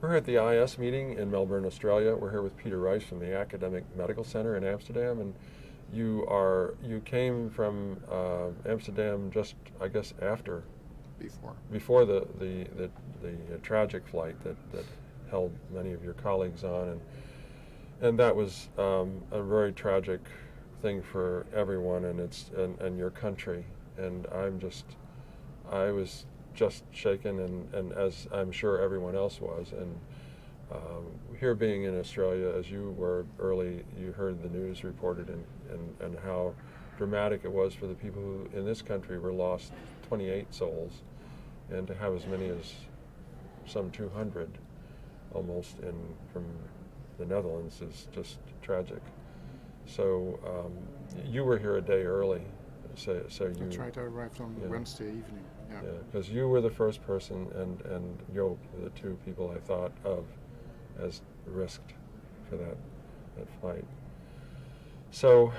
We're here at the IS meeting in Melbourne, Australia. We're here with Peter Reiss from the Academic Medical Center in Amsterdam, and you came from Amsterdam just, I guess, before the tragic flight that held many of your colleagues on, and that was a very tragic thing for everyone and your country. And I was just shaken, and as I'm sure everyone else was. And here being in Australia, as you were early, you heard the news reported and how dramatic it was for the people who in this country were lost 28 souls, and to have as many as some 200 almost from the Netherlands is just tragic. So you were here a day early. So you. That's right. I arrived on Wednesday evening. Yeah. Because you were the first person, and Joop, the two people I thought of as risked for that flight. So,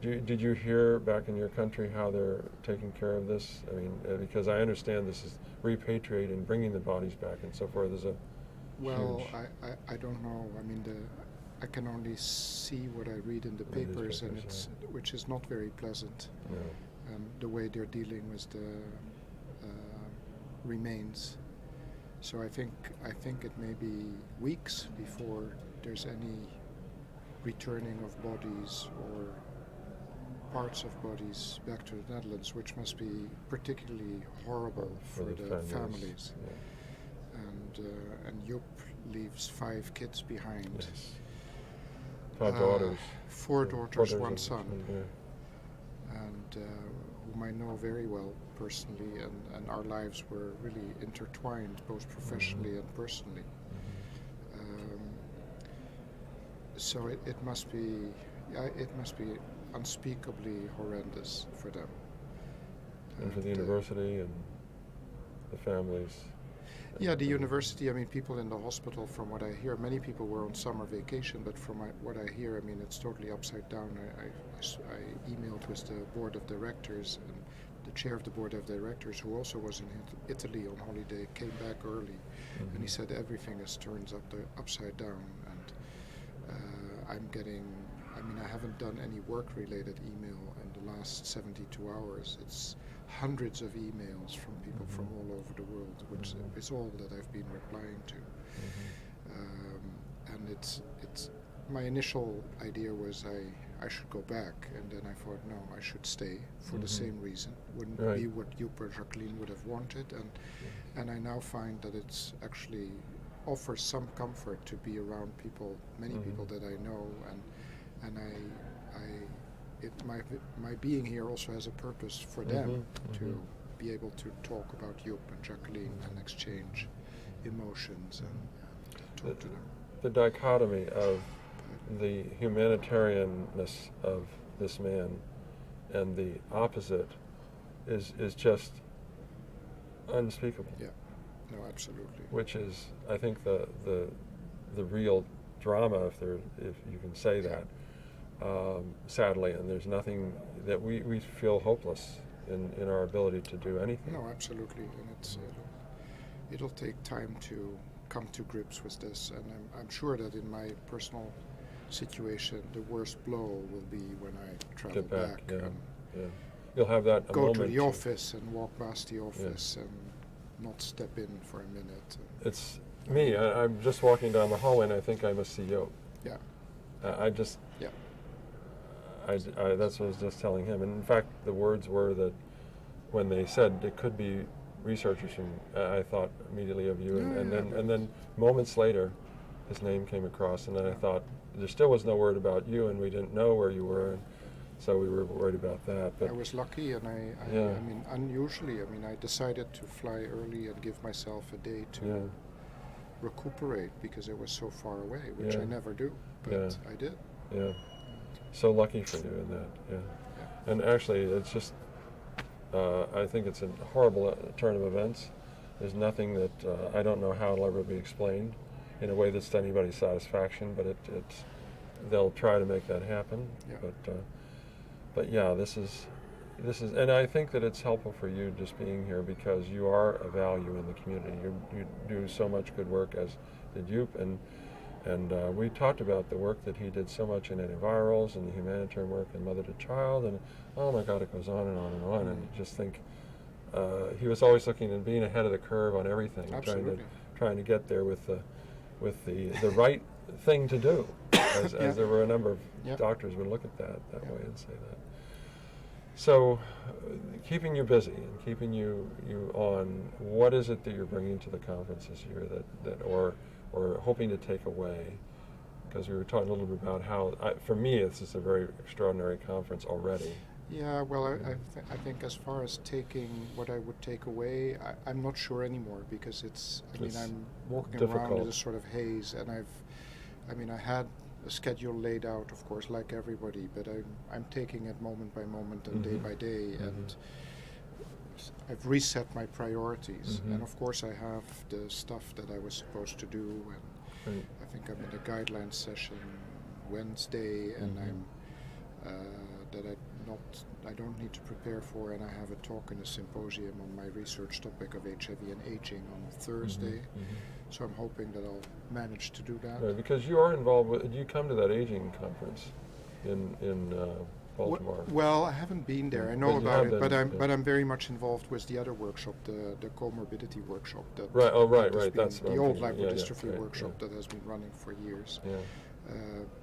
did you hear back in your country how they're taking care of this? I mean, because I understand this is repatriating, bringing the bodies back, and so forth. I don't know. I mean, I can only see what I read in the papers, and which is not very pleasant. No. The way they're dealing with the remains. So I think it may be weeks before there's any returning of bodies or parts of bodies back to the Netherlands, which must be particularly horrible for the families. Yeah. And Joop leaves 5 kids behind. Yes. 5 daughters. 4 daughters, 1 son. Yeah. And whom I know very well personally, and our lives were really intertwined, both professionally and personally. So it must be unspeakably horrendous for them. And for the university and the families. Yeah, the university, I mean, people in the hospital, from what I hear, many people were on summer vacation, but from what I hear, I mean, it's totally upside down. I emailed with the board of directors, and the chair of the board of directors, who also was in Italy on holiday, came back early, and he said everything is turned upside down. And I haven't done any work-related email in the last 72 hours. It's hundreds of emails from people from all over the world, which is all that I've been replying to. And it's my initial idea was I should go back, and then I thought, no, I should stay for the same reason. Wouldn't be what Joop or Jacqueline would have wanted, and I now find that it's actually offers some comfort to be around people, many people that I know, and my being here also has a purpose for them to be able to talk about Joop and Jacqueline and exchange emotions and talk to them. The dichotomy of the humanitarianness of this man and the opposite is just unspeakable. Yeah, no, absolutely. Which is, I think, the real drama, if you can say that. Sadly, and there's nothing that we feel hopeless in our ability to do anything. No, absolutely, and it'll take time to come to grips with this, and I'm sure that in my personal situation, the worst blow will be when I travel back. And you'll have that go to the office and walk past the office and not step in for a minute. It's me. I'm just walking down the hallway, and I think I must see Joop. Yeah. That's what I was just telling him. And in fact, the words were that when they said it could be researchers from, I thought immediately of you. And then moments later, his name came across, and then I thought there still was no word about you, and we didn't know where you were, and so we were worried about that. But I was lucky, and I mean, unusually, I decided to fly early and give myself a day to recuperate because it was so far away, which I never do, but I did. Yeah. So lucky for you in that, And actually, it's just, I think it's a horrible turn of events. There's nothing that, I don't know how it'll ever be explained in a way that's to anybody's satisfaction, but they'll try to make that happen. Yeah. But yeah, this is and I think that it's helpful for you just being here because you are a value in the community. You do so much good work, as did you, and we talked about the work that he did so much in antivirals and the humanitarian work and mother to child, and oh my God, it goes on and on and on. And you just think he was always looking and being ahead of the curve on everything, Absolutely. trying to get there with the right thing to do. As there were a number of doctors would look at that way and say that. So, keeping you busy and keeping you on, what is it that you're bringing to the conference this year or hoping to take away? Because we were talking a little bit about how, for me, this is a very extraordinary conference already. Yeah, well, I think as far as taking what I would take away, I'm not sure anymore because I'm walking around in a sort of haze, and I had a schedule laid out, of course, like everybody, but I'm taking it moment by moment and day by day, and I've reset my priorities. And of course, I have the stuff that I was supposed to do, and I think I'm in a guidelines session Wednesday, and I don't need to prepare for, and I have a talk in a symposium on my research topic of HIV and aging on Thursday. So I'm hoping that I'll manage to do that. Right, because you are involved with, you come to that aging conference in Baltimore. Well, I haven't been there. I know about it, but I'm very much involved with the other workshop, the comorbidity workshop. Right. That's the old lipodystrophy workshop that has been running for years. Yeah.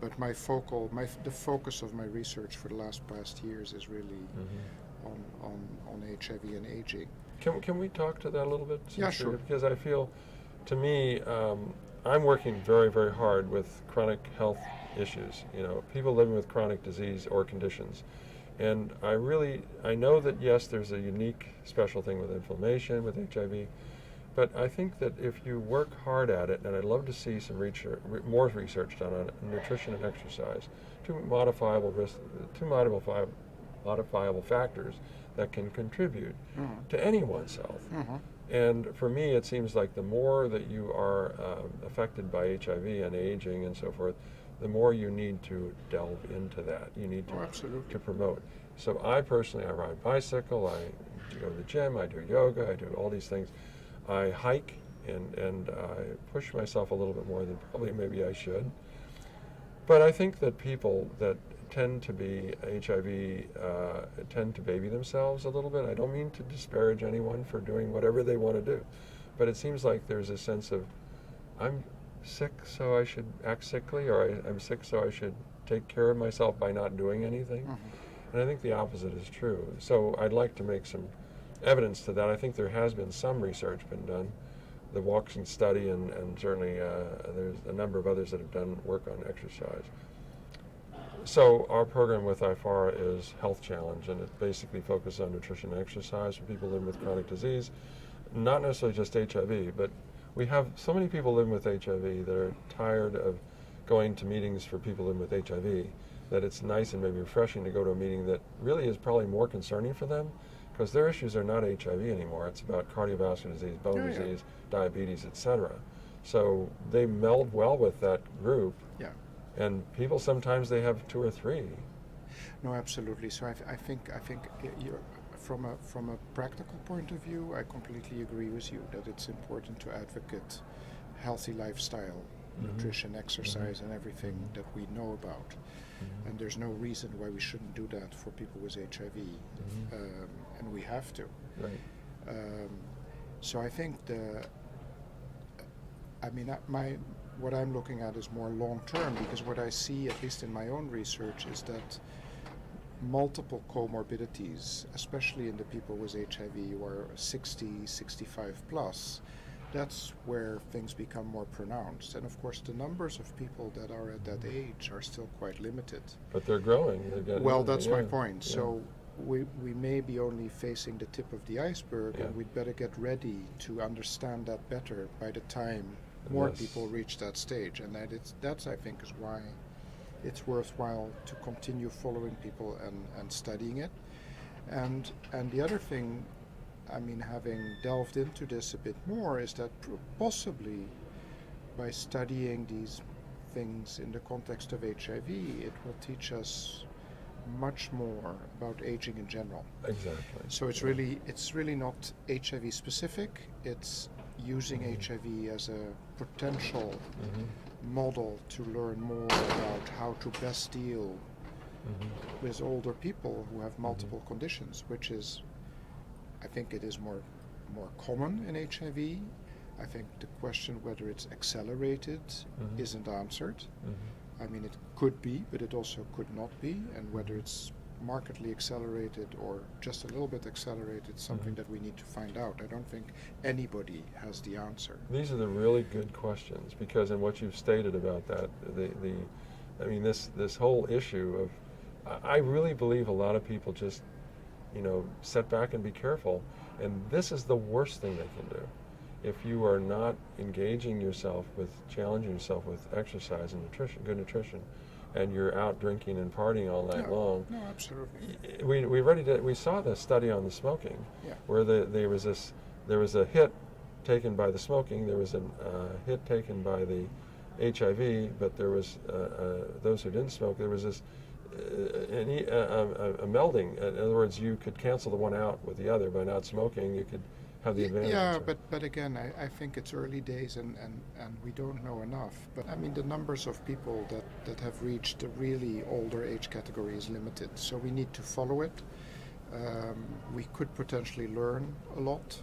But the focus of my research for the past years is really on HIV and aging. Can we talk to that a little bit? Yeah, sure. Because I feel, to me, I'm working very, very hard with chronic health issues. People living with chronic disease or conditions, and I know that yes, there's a unique special thing with inflammation with HIV. But I think that if you work hard at it, and I'd love to see some more research done on nutrition and exercise, two modifiable factors that can contribute to anyone's health. And for me, it seems like the more that you are affected by HIV and aging and so forth, the more you need to delve into that. You need to promote. So I ride bicycle, I go to the gym, I do yoga, I do all these things. I hike and I push myself a little bit more than probably maybe I should. But I think that people that tend to be HIV tend to baby themselves a little bit. I don't mean to disparage anyone for doing whatever they want to do, but it seems like there's a sense of, I'm sick so I should act sickly, or I'm sick so I should take care of myself by not doing anything. And I think the opposite is true. So I'd like to make some evidence to that. I think there has been some research been done, the Watson study, and certainly there's a number of others that have done work on exercise. So our program with IFARA is Health Challenge, and it basically focuses on nutrition and exercise for people living with chronic disease, not necessarily just HIV, but we have so many people living with HIV that are tired of going to meetings for people living with HIV that it's nice and maybe refreshing to go to a meeting that really is probably more concerning for them, because their issues are not HIV anymore. It's about cardiovascular disease, bone disease, diabetes, etc. So they meld well with that group. Yeah. And people sometimes they have two or three. No, absolutely. So I think you're, from a practical point of view, I completely agree with you that it's important to advocate healthy lifestyle, nutrition, exercise, and everything that we know about. And there's no reason why we shouldn't do that for people with HIV, and we have to. Right. So I think what I'm looking at is more long term, because what I see, at least in my own research, is that multiple comorbidities, especially in the people with HIV who are 60, 65 plus, that's where things become more pronounced. And of course, the numbers of people that are at that age are still quite limited. But they're growing. Well, that's my point. Yeah. So we may be only facing the tip of the iceberg, and we'd better get ready to understand that better by the time more people reach that stage. And that's I think is why it's worthwhile to continue following people and studying it. And the other thing, having delved into this a bit more, is that possibly by studying these things in the context of HIV, it will teach us much more about aging in general. Exactly. So it's really not HIV specific. It's using HIV as a potential model to learn more about how to best deal with older people who have multiple conditions, which is, I think it is more common in HIV. I think the question whether it's accelerated isn't answered. I mean, it could be, but it also could not be, and whether it's markedly accelerated or just a little bit accelerated, something that we need to find out. I don't think anybody has the answer. These are the really good questions, because in what you've stated about that, I mean, this whole issue of, I really believe a lot of people just, sit back and be careful, and this is the worst thing they can do. If you are not engaging yourself with, challenging yourself with exercise and nutrition, good nutrition, and you're out drinking and partying all night long. No, absolutely. We saw the study on the smoking, Yeah. where there was a hit taken by the smoking, there was a hit taken by the HIV, but there was those who didn't smoke. There was this a melding. In other words, you could cancel the one out with the other by not smoking. You could have the advantage. Yeah, but again, I think it's early days and we don't know enough. But I mean, the numbers of people that have reached the really older age category is limited. So we need to follow it. We could potentially learn a lot.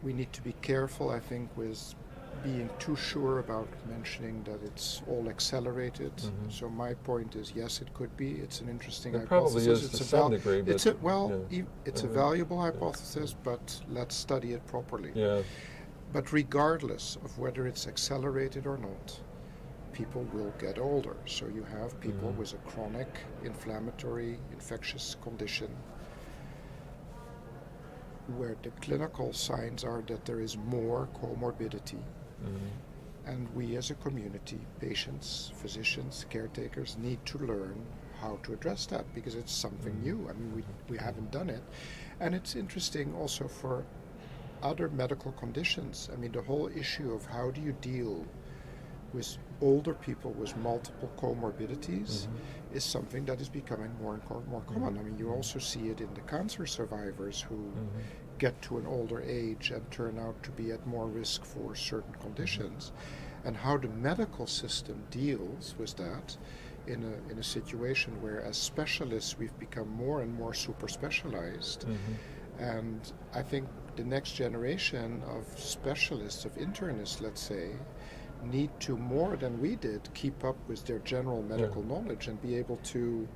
We need to be careful, I think, with being too sure about mentioning that it's all accelerated. So my point is, yes, it could be. It's an interesting hypothesis. It probably is to some degree, but it's a valuable hypothesis, but let's study it properly. Yeah. But regardless of whether it's accelerated or not, people will get older. So you have people with a chronic inflammatory infectious condition where the clinical signs are that there is more comorbidity. And we as a community, patients, physicians, caretakers, need to learn how to address that, because it's something new. I mean, we haven't done it. And it's interesting also for other medical conditions. I mean, the whole issue of how do you deal with older people with multiple comorbidities is something that is becoming more and more common. I mean, you also see it in the cancer survivors who get to an older age and turn out to be at more risk for certain conditions. And how the medical system deals with that in a situation where, as specialists, we've become more and more super specialized. And I think the next generation of specialists, of internists, let's say, need to, more than we did, keep up with their general medical knowledge and be able to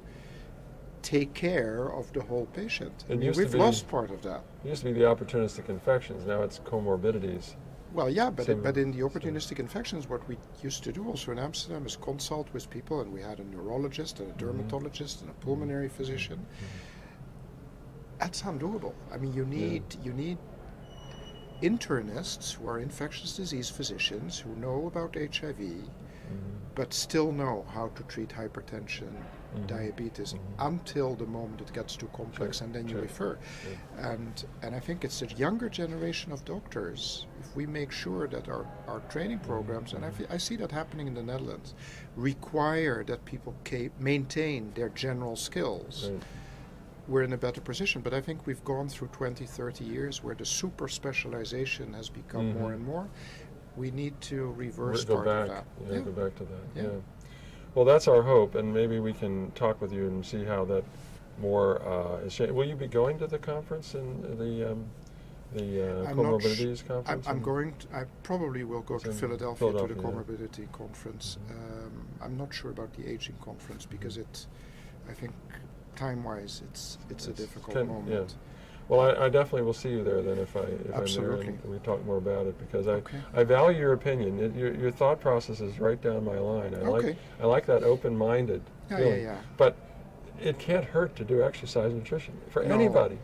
take care of the whole patient. I mean, we've lost part of that. It used to be the opportunistic infections. Now it's comorbidities. Well, yeah, but in the opportunistic infections, what we used to do also in Amsterdam is consult with people, and we had a neurologist and a dermatologist and a pulmonary physician. That's undoable. I mean, you need internists who are infectious disease physicians who know about HIV, but still know how to treat hypertension, diabetes, until the moment it gets too complex, and then you refer. And I think it's the younger generation of doctors, if we make sure that our training programs, and I see that happening in the Netherlands, require that people maintain their general skills. We're in a better position. But I think we've gone through 20, 30 years where the super specialization has become more and more. We need to reverse part of that. Go back to that. Well, that's our hope, and maybe we can talk with you and see how that more is changed. Will you be going to the conference in the comorbidities conference? I probably will go to Philadelphia to the comorbidity conference. I'm not sure about the aging conference because I think time-wise, it's a difficult moment. Yeah. Well, I definitely will see you there then if I'm there, and we talk more about it, because I value your opinion. Your thought process is right down my line. I like that open-minded feeling. But it can't hurt to do exercise and nutrition for anybody.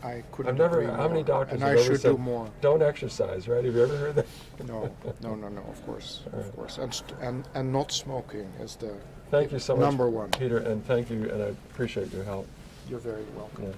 I couldn't agree more. How many doctors and have I ever should said, do more. Don't exercise, right? Have you ever heard that? No, of course. And not smoking is the Thank you so much, number one. Peter, and thank you, and I appreciate your help. You're very welcome. Yeah.